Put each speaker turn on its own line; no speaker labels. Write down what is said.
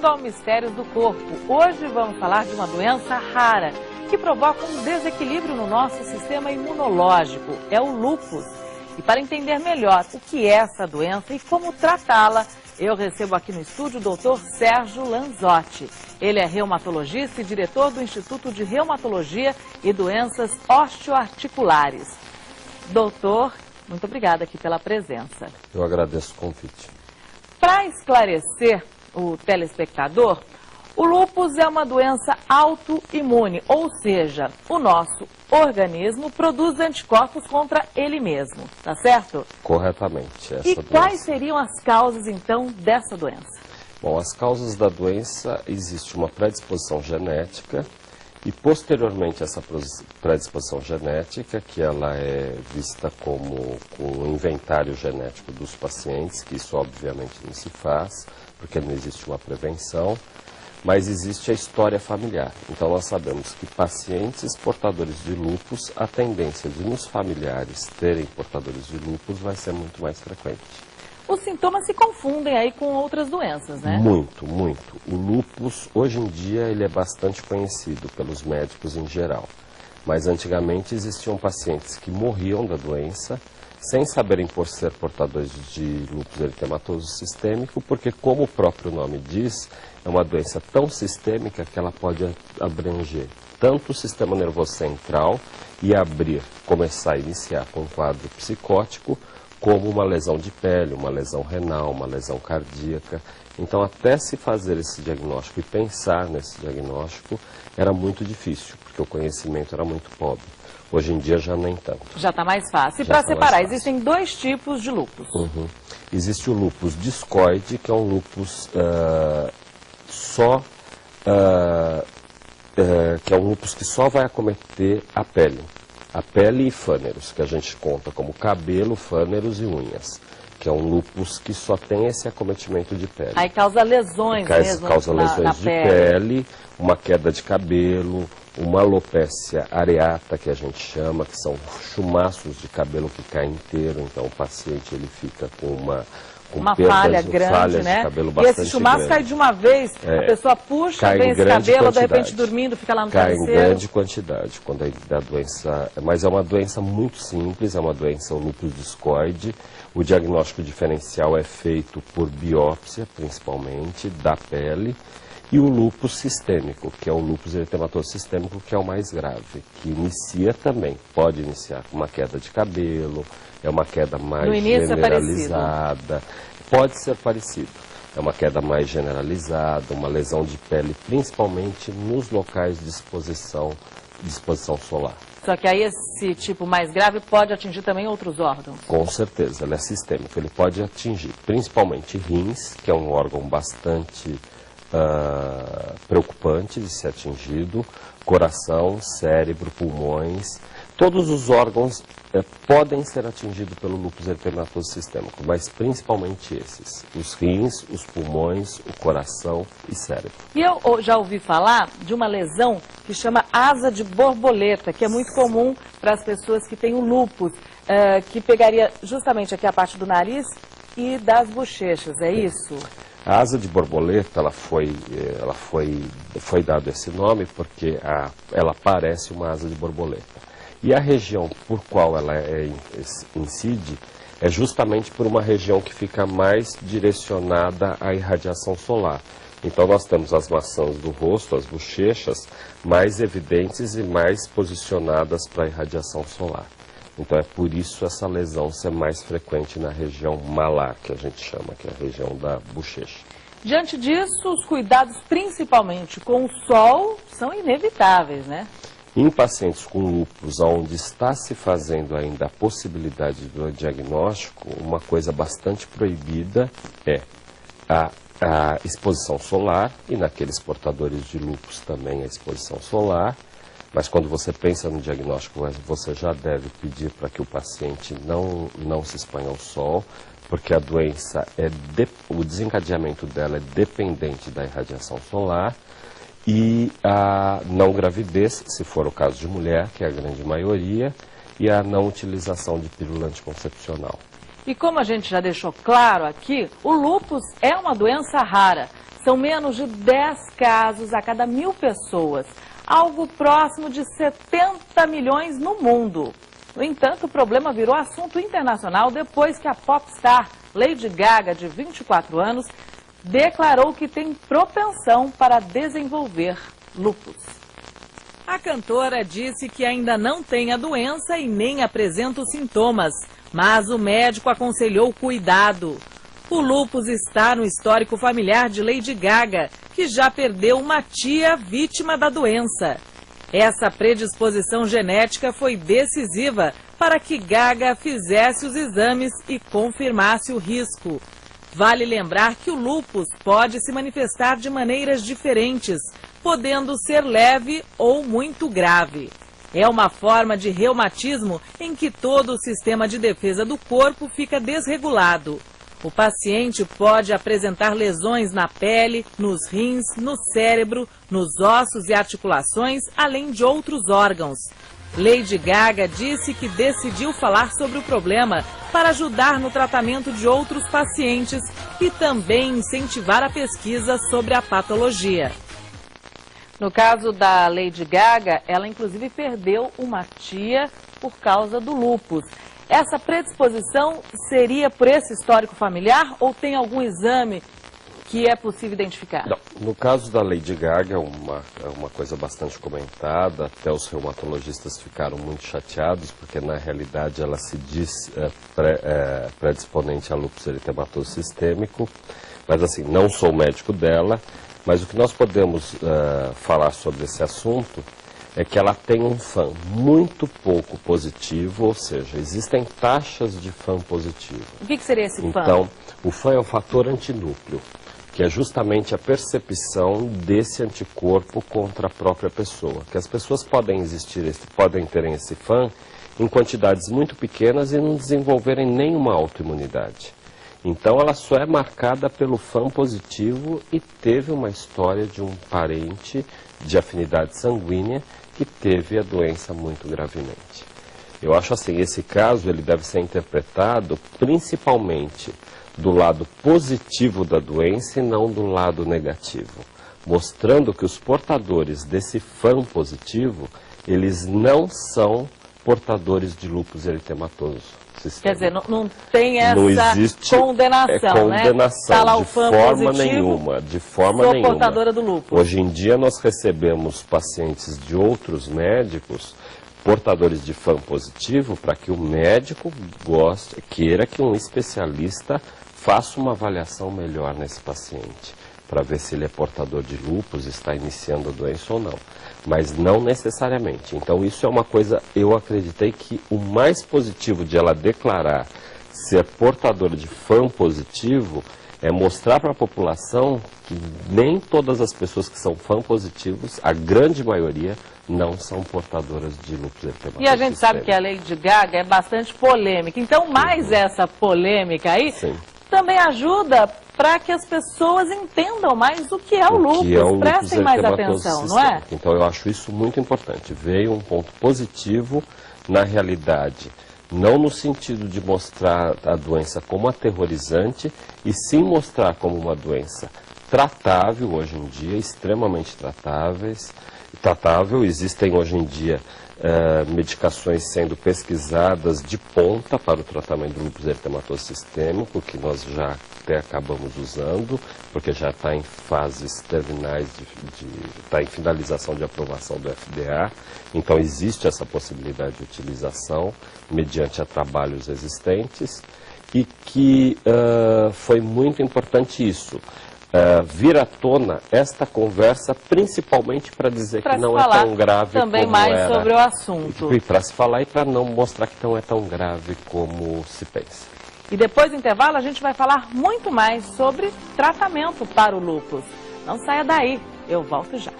ao Mistérios do Corpo. Hoje vamos falar de uma doença rara que provoca um desequilíbrio no nosso sistema imunológico. É o lúpus. E para entender melhor o que é essa doença e como tratá-la, eu recebo aqui no estúdio o Dr. Sérgio Lanzotti. Ele é reumatologista e diretor do Instituto de Reumatologia e Doenças Osteoarticulares. Doutor, muito obrigada aqui pela presença.
Eu agradeço o convite.
Para esclarecer o telespectador, o lúpus é uma doença autoimune, ou seja, o nosso organismo produz anticorpos contra ele mesmo, tá certo?
Corretamente.
E quais seriam as causas, então, dessa doença?
Bom, as causas da doença, existe uma predisposição genética e, posteriormente, essa predisposição genética, que ela é vista como um inventário genético dos pacientes, que isso, obviamente, não se faz, porque não existe uma prevenção. Mas existe a história familiar. Então nós sabemos que pacientes portadores de lúpus, a tendência de nos familiares terem portadores de lúpus vai ser muito mais frequente.
Os sintomas se confundem aí com outras doenças, né?
Muito, muito. O lúpus, hoje em dia, ele é bastante conhecido pelos médicos em geral. Mas antigamente existiam pacientes que morriam da doença sem saberem por ser portadores de lúpus eritematoso sistêmico, porque, como o próprio nome diz, é uma doença tão sistêmica que ela pode abranger tanto o sistema nervoso central e começar a iniciar com um quadro psicótico, como uma lesão de pele, uma lesão renal, uma lesão cardíaca. Então, até se fazer esse diagnóstico e pensar nesse diagnóstico era muito difícil, porque o conhecimento era muito pobre. Hoje em dia já nem tanto.
Já está mais fácil. E para separar, existem dois tipos de lúpus.
Existe o lúpus discoide, que é um lúpus que é um lúpus que só vai acometer a pele e fâneros, que a gente conta como cabelo, fâneros e unhas, que é um lúpus que só tem esse acometimento de pele.
Aí causa lesões mesmo
causa lesões
na
de pele, uma queda de cabelo, uma alopécia areata, que a gente chama, que são chumaços de cabelo que caem inteiro, então o paciente ele fica com uma
falha grande, né?
De cabelo bastante.
E esse chumaço cai de uma vez, a pessoa puxa, vem esse cabelo, de repente dormindo, fica lá no travesseiro.
Cai em grande quantidade, quando a doença... Mas é uma doença muito simples, é uma doença, o lúpus discoide. O diagnóstico diferencial é feito por biópsia, principalmente, da pele. E o lúpus sistêmico, que é o lúpus eritematoso sistêmico, que é o mais grave, que inicia também, pode iniciar com uma queda de cabelo, é uma queda mais generalizada, pode ser parecido, é uma queda mais generalizada, uma lesão de pele, principalmente nos locais de exposição solar.
Só que aí esse tipo mais grave pode atingir também outros órgãos?
Com certeza, ele é sistêmico, ele pode atingir principalmente rins, que é um órgão bastante preocupante de ser atingido, coração, cérebro, pulmões, todos os órgãos podem ser atingidos pelo lúpus eritematoso sistêmico, mas principalmente esses, os rins, os pulmões, o coração e cérebro.
E eu já ouvi falar de uma lesão que chama asa de borboleta, que é muito comum para as pessoas que têm o lúpus, que pegaria justamente aqui a parte do nariz e das bochechas, é isso?
A asa de borboleta, foi dado esse nome porque ela parece uma asa de borboleta. E a região por qual ela incide é justamente por uma região que fica mais direcionada à irradiação solar. Então nós temos as maçãs do rosto, as bochechas, mais evidentes e mais posicionadas para a irradiação solar. Então é por isso essa lesão ser mais frequente na região malar, que a gente chama, que é a região da bochecha.
Diante disso, os cuidados principalmente com o sol são inevitáveis, né?
Em pacientes com lúpus, onde está se fazendo ainda a possibilidade do diagnóstico, uma coisa bastante proibida é a exposição solar, e naqueles portadores de lúpus também a exposição solar. Mas quando você pensa no diagnóstico, você já deve pedir para que o paciente não se exponha ao sol, porque a doença, o desencadeamento dela é dependente da irradiação solar, e a não gravidez, se for o caso de mulher, que é a grande maioria, e a não utilização de pílula anticoncepcional.
E como a gente já deixou claro aqui, o lúpus é uma doença rara. São menos de 10 casos a cada 1000 pessoas, algo próximo de 70 milhões no mundo. No entanto, o problema virou assunto internacional depois que a popstar Lady Gaga, de 24 anos, declarou que tem propensão para desenvolver lúpus. A cantora disse que ainda não tem a doença e nem apresenta os sintomas, mas o médico aconselhou cuidado. O lúpus está no histórico familiar de Lady Gaga, que já perdeu uma tia vítima da doença. Essa predisposição genética foi decisiva para que Gaga fizesse os exames e confirmasse o risco. Vale lembrar que o lúpus pode se manifestar de maneiras diferentes, podendo ser leve ou muito grave. É uma forma de reumatismo em que todo o sistema de defesa do corpo fica desregulado. O paciente pode apresentar lesões na pele, nos rins, no cérebro, nos ossos e articulações, além de outros órgãos. Lady Gaga disse que decidiu falar sobre o problema para ajudar no tratamento de outros pacientes e também incentivar a pesquisa sobre a patologia. No caso da Lady Gaga, ela inclusive perdeu uma tia por causa do lúpus. Essa predisposição seria por esse histórico familiar ou tem algum exame que é possível identificar?
Não. No caso da Lady Gaga, é uma coisa bastante comentada, até os reumatologistas ficaram muito chateados, porque na realidade ela se diz predisponente a lúpus eritematoso sistêmico, mas assim, não sou médico dela, mas o que nós podemos falar sobre esse assunto é que ela tem um FAM muito pouco positivo, ou seja, existem taxas de FAM positivo.
O que seria esse FAM?
Então, o FAM é o fator antinúcleo, que é justamente a percepção desse anticorpo contra a própria pessoa. Que as pessoas podem terem esse FAM em quantidades muito pequenas e não desenvolverem nenhuma autoimunidade. Então ela só é marcada pelo FAM positivo e teve uma história de um parente de afinidade sanguínea que teve a doença muito gravemente. Eu acho assim, esse caso ele deve ser interpretado principalmente do lado positivo da doença e não do lado negativo, mostrando que os portadores desse FAM positivo, eles não são portadores de lúpus eritematoso sistêmico.
Quer dizer, não tem essa
não existe
condenação, né?
Tá lá o FAM de forma
positivo,
nenhuma, de forma
sou
nenhuma.
portadora do lúpus.
Hoje em dia nós recebemos pacientes de outros médicos portadores de FAM positivo para que o médico queira que um especialista faça uma avaliação melhor nesse paciente, para ver se ele é portador de lúpus, está iniciando a doença ou não. Mas não necessariamente. Então isso é uma coisa, eu acreditei que o mais positivo de ela declarar ser portadora de FAM positivo é mostrar para a população que nem todas as pessoas que são FAM positivos, a grande maioria, não são portadoras de lúpus eritematoso.
E a gente sabe que a Lady Gaga é bastante polêmica. Então, mais essa polêmica aí também ajuda para que as pessoas entendam mais o que é o lúpus, prestem mais atenção, não é?
Então eu acho isso muito importante. Veio um ponto positivo na realidade, não no sentido de mostrar a doença como aterrorizante, e sim mostrar como uma doença tratável hoje em dia, extremamente tratável. Existem hoje em dia medicações sendo pesquisadas de ponta para o tratamento do lúpus eritematoso sistêmico, que nós já até acabamos usando, porque já está em fases terminais, está em finalização de aprovação do FDA. Então existe essa possibilidade de utilização mediante a trabalhos existentes, e que foi muito importante isso. Vir à tona esta conversa, principalmente para dizer que não é tão grave como era.
Também mais sobre o assunto.
E para se falar e para não mostrar que não é tão grave como se pensa.
E depois do intervalo a gente vai falar muito mais sobre tratamento para o lúpus. Não saia daí, eu volto já.